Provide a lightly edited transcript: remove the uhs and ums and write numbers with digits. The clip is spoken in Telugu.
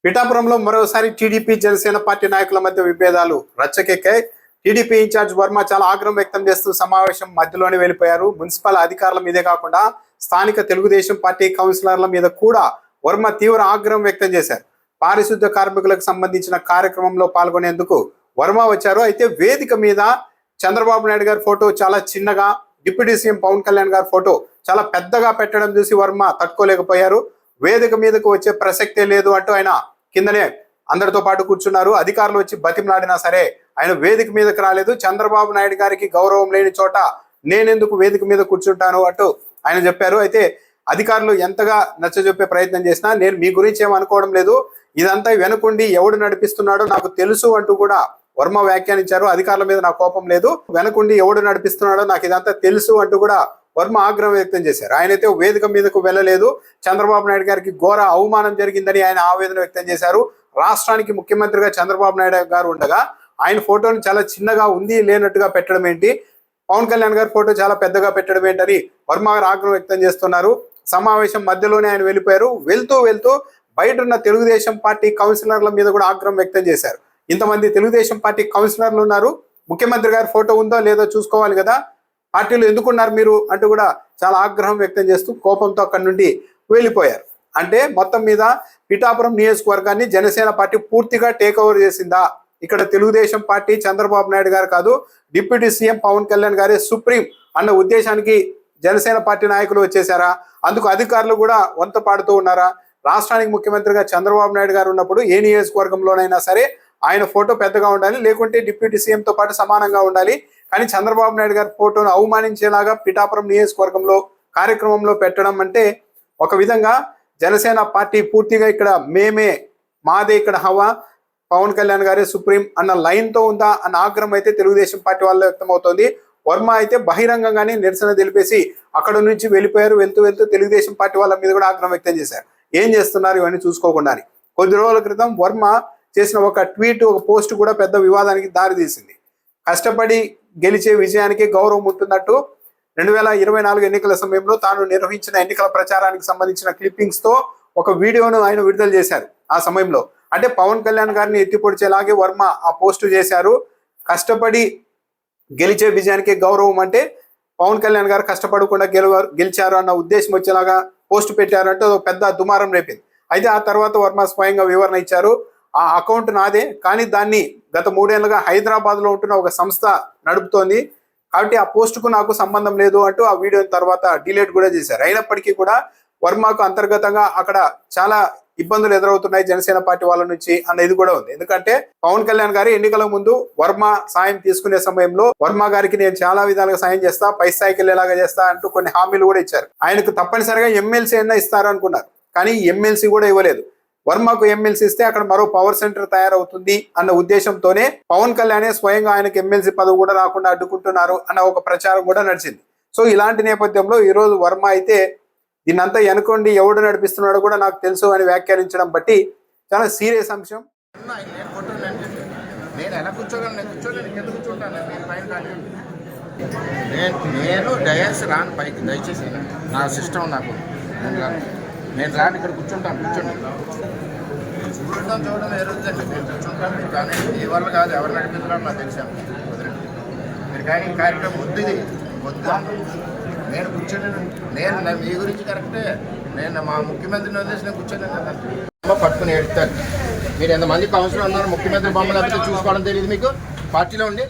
పిఠాపురంలో మరోసారి టీడీపీ జనసేన పార్టీ నాయకుల మధ్య విభేదాలు రచ్చకెక్కాయి. టీడీపీ ఇన్ఛార్జ్ వర్మ చాలా ఆగ్రహం వ్యక్తం చేస్తూ సమావేశం మధ్యలోనే వెళ్ళిపోయారు. మున్సిపల్ అధికారుల మీదే కాకుండా స్థానిక తెలుగుదేశం పార్టీ కౌన్సిలర్ల మీద కూడా వర్మ తీవ్ర ఆగ్రహం వ్యక్తం చేశారు. పారిశుద్ధ్య కార్మికులకు సంబంధించిన కార్యక్రమంలో పాల్గొనేందుకు వర్మ వచ్చారు. అయితే వేదిక మీద చంద్రబాబు నాయుడు గారి ఫోటో చాలా చిన్నగా, డిప్యూటీ సీఎం పవన్ కళ్యాణ్ గారి ఫోటో చాలా పెద్దగా పెట్టడం చూసి వర్మ తట్టుకోలేకపోయారు. వేదిక మీదకు వచ్చే ప్రసక్తే లేదు అంటూ ఆయన కిందనే అందరితో పాటు కూర్చున్నారు. అధికారులు వచ్చి బతిమలాడినా సరే ఆయన వేదిక మీదకి రాలేదు. చంద్రబాబు నాయుడు గారికి గౌరవం లేని చోట నేనెందుకు వేదిక మీద కూర్చుంటాను అంటూ ఆయన చెప్పారు. అయితే అధికారులు ఎంతగా నచ్చజెప్పే ప్రయత్నం చేసినా నేను మీ గురించి ఏమనుకోవడం లేదు, ఇదంతా వెనుకుండి ఎవడు నడిపిస్తున్నాడో నాకు తెలుసు అంటూ కూడా వర్మ వ్యాఖ్యానించారు. అధికారుల మీద నాకు కోపం లేదు, వెనుకుండి ఎవడు నడిపిస్తున్నాడో నాకు ఇదంతా తెలుసు అంటూ కూడా వర్మ ఆగ్రహం వ్యక్తం చేశారు. ఆయనైతే వేదిక మీదకు వెళ్ళలేదు. చంద్రబాబు నాయుడు గారికి ఘోర అవమానం జరిగిందని ఆయన ఆవేదన వ్యక్తం చేశారు. రాష్ట్రానికి ముఖ్యమంత్రిగా చంద్రబాబు నాయుడు గారు ఉండగా ఆయన ఫోటోని చాలా చిన్నగా ఉంది లేనట్టుగా పెట్టడం ఏంటి, పవన్ కళ్యాణ్ గారి ఫోటో చాలా పెద్దగా పెట్టడం ఏంటని వర్మ గారు ఆగ్రహం వ్యక్తం చేస్తున్నారు. సమావేశం మధ్యలోనే ఆయన వెళ్ళిపోయారు. వెళ్తూ బయట ఉన్న తెలుగుదేశం పార్టీ కౌన్సిలర్ల మీద కూడా ఆగ్రహం వ్యక్తం చేశారు. ఇంతమంది తెలుగుదేశం పార్టీ కౌన్సిలర్లు ఉన్నారు, ముఖ్యమంత్రి గారి ఫోటో ఉందో లేదో చూసుకోవాలి కదా, పార్టీలో ఎందుకున్నారు మీరు అంటూ కూడా చాలా ఆగ్రహం వ్యక్తం చేస్తూ కోపంతో అక్కడి నుండి వెళ్ళిపోయారు. అంటే మొత్తం మీద పిఠాపురం నియోజకవర్గాన్ని జనసేన పార్టీ పూర్తిగా టేక్ ఓవర్ చేసిందా? ఇక్కడ తెలుగుదేశం పార్టీ చంద్రబాబు నాయుడు గారు కాదు, డిప్యూటీ సీఎం పవన్ కళ్యాణ్ గారే సుప్రీం అన్న ఉద్దేశానికి జనసేన పార్టీ నాయకులు వచ్చేసారా? అందుకు అధికారులు కూడా వంత పాడుతూ ఉన్నారా? రాష్ట్రానికి ముఖ్యమంత్రిగా చంద్రబాబు నాయుడు గారు ఉన్నప్పుడు ఏ నియోజకవర్గంలోనైనా సరే ఆయన ఫోటో పెద్దగా ఉండాలి, లేకుంటే డిప్యూటీ సీఎంతో పాటు సమానంగా ఉండాలి. కానీ చంద్రబాబు నాయుడు గారి ఫోటోను అవమానించేలాగా పిఠాపురం నియోజకవర్గంలో కార్యక్రమంలో పెట్టడం అంటే ఒక విధంగా జనసేన పార్టీ పూర్తిగా ఇక్కడ మాదే ఇక్కడ హవా, పవన్ కళ్యాణ్ గారే సుప్రీం అన్న లైన్తో ఉందా అన్న ఆగ్రహం అయితే తెలుగుదేశం పార్టీ వాళ్ళు వ్యక్తమవుతోంది. వర్మ అయితే బహిరంగంగానే నిరసన తెలిపేసి అక్కడ నుంచి వెళ్ళిపోయారు. వెళ్తూ తెలుగుదేశం పార్టీ వాళ్ళ మీద కూడా ఆగ్రహం వ్యక్తం చేశారు. ఏం చేస్తున్నారు ఇవన్నీ చూసుకోకుండా. కొద్ది రోజుల క్రితం వర్మ చేసిన ఒక ట్వీట్, ఒక పోస్ట్ కూడా పెద్ద వివాదానికి దారితీసింది. కష్టపడి గెలిచే విజయానికి గౌరవం ఉంటున్నట్టు 2024 ఎన్నికల సమయంలో తాను నిర్వహించిన ఎన్నికల ప్రచారానికి సంబంధించిన క్లిప్పింగ్స్ తో ఒక వీడియోను ఆయన విడుదల చేశారు. ఆ సమయంలో అంటే పవన్ కళ్యాణ్ గారిని ఎత్తిపొడిచేలాగే వర్మ ఆ పోస్టు చేశారు. కష్టపడి గెలిచే విజయానికి గౌరవం అంటే పవన్ కళ్యాణ్ గారు కష్టపడకుండా గెలిచారు అన్న ఉద్దేశం వచ్చేలాగా పోస్ట్ పెట్టారు అంటే ఒక పెద్ద దుమారం రేపింది. అయితే ఆ తర్వాత వర్మ స్వయంగా వివరణ ఇచ్చారు. ఆ అకౌంట్ నాదే, కానీ దాన్ని గత 3 ఏళ్లుగా హైదరాబాద్లో ఉంటున్న ఒక సంస్థ నడుపుతోంది, కాబట్టి ఆ పోస్టుకు నాకు సంబంధం లేదు అంటూ ఆ వీడియో తర్వాత డిలీట్ కూడా చేశారు. అయినప్పటికీ కూడా వర్మకు అంతర్గతంగా అక్కడ చాలా ఇబ్బందులు ఎదురవుతున్నాయి జనసేన పార్టీ వాళ్ళ నుంచి అన్న ఇది కూడా ఉంది. ఎందుకంటే పవన్ కళ్యాణ్ గారు ఎన్నికల ముందు వర్మ సాయం తీసుకునే సమయంలో వర్మ గారికి నేను చాలా విధాలుగా సాయం చేస్తా, పై స్థాయికి వెళ్ళేలాగా చేస్తా అంటూ కొన్ని హామీలు కూడా ఇచ్చారు. ఆయనకు తప్పనిసరిగా ఎమ్మెల్సీ అయినా ఇస్తారు అనుకున్నారు, కానీ ఎమ్మెల్సీ కూడా ఇవ్వలేదు. వర్మకు ఎమ్మెల్సీ ఇస్తే అక్కడ మరో పవర్ సెంటర్ తయారవుతుంది అన్న ఉద్దేశంతోనే పవన్ కళ్యాణ్ స్వయంగా ఆయనకు ఎమ్మెల్సీ పదవి కూడా రాకుండా అడ్డుకుంటున్నారు అన్న ఒక ప్రచారం కూడా నడిచింది. సో ఇలాంటి నేపథ్యంలో ఈరోజు వర్మ అయితే దీన్నంతా వెనుకోండి ఎవడు నడిపిస్తున్నాడో కూడా నాకు తెలుసు అని వ్యాఖ్యానించడం బట్టి చాలా సీరియస్ అంశం. నేను డయాస్ రాను పైకి, దయచేసి నా సిస్టమ్ నాకు నేను రాను, ఇక్కడ కూర్చుంటాను. చూడడం ఎరుగుతుందండి, నేను కూర్చుంటాను. కానీ ఈ వల్ల కాదు, ఎవరు నడిపిస్తున్నారో నాకు తెలిసాను. మీరు కానీ కార్యక్రమం వద్దు నేను కూర్చోలేను. నేను మీ గురించి కరెక్టే, నేను మా ముఖ్యమంత్రిని వదిలేసి నేను కూర్చోలేను కదా. పట్టుకుని ఎడతారు. మీరు ఎంతమంది కౌన్సిలర్ ఉన్నారు, ముఖ్యమంత్రి బొమ్మలు లేకపోతే చూసుకోవడం తెలియదు మీకు పార్టీలో ఉండి.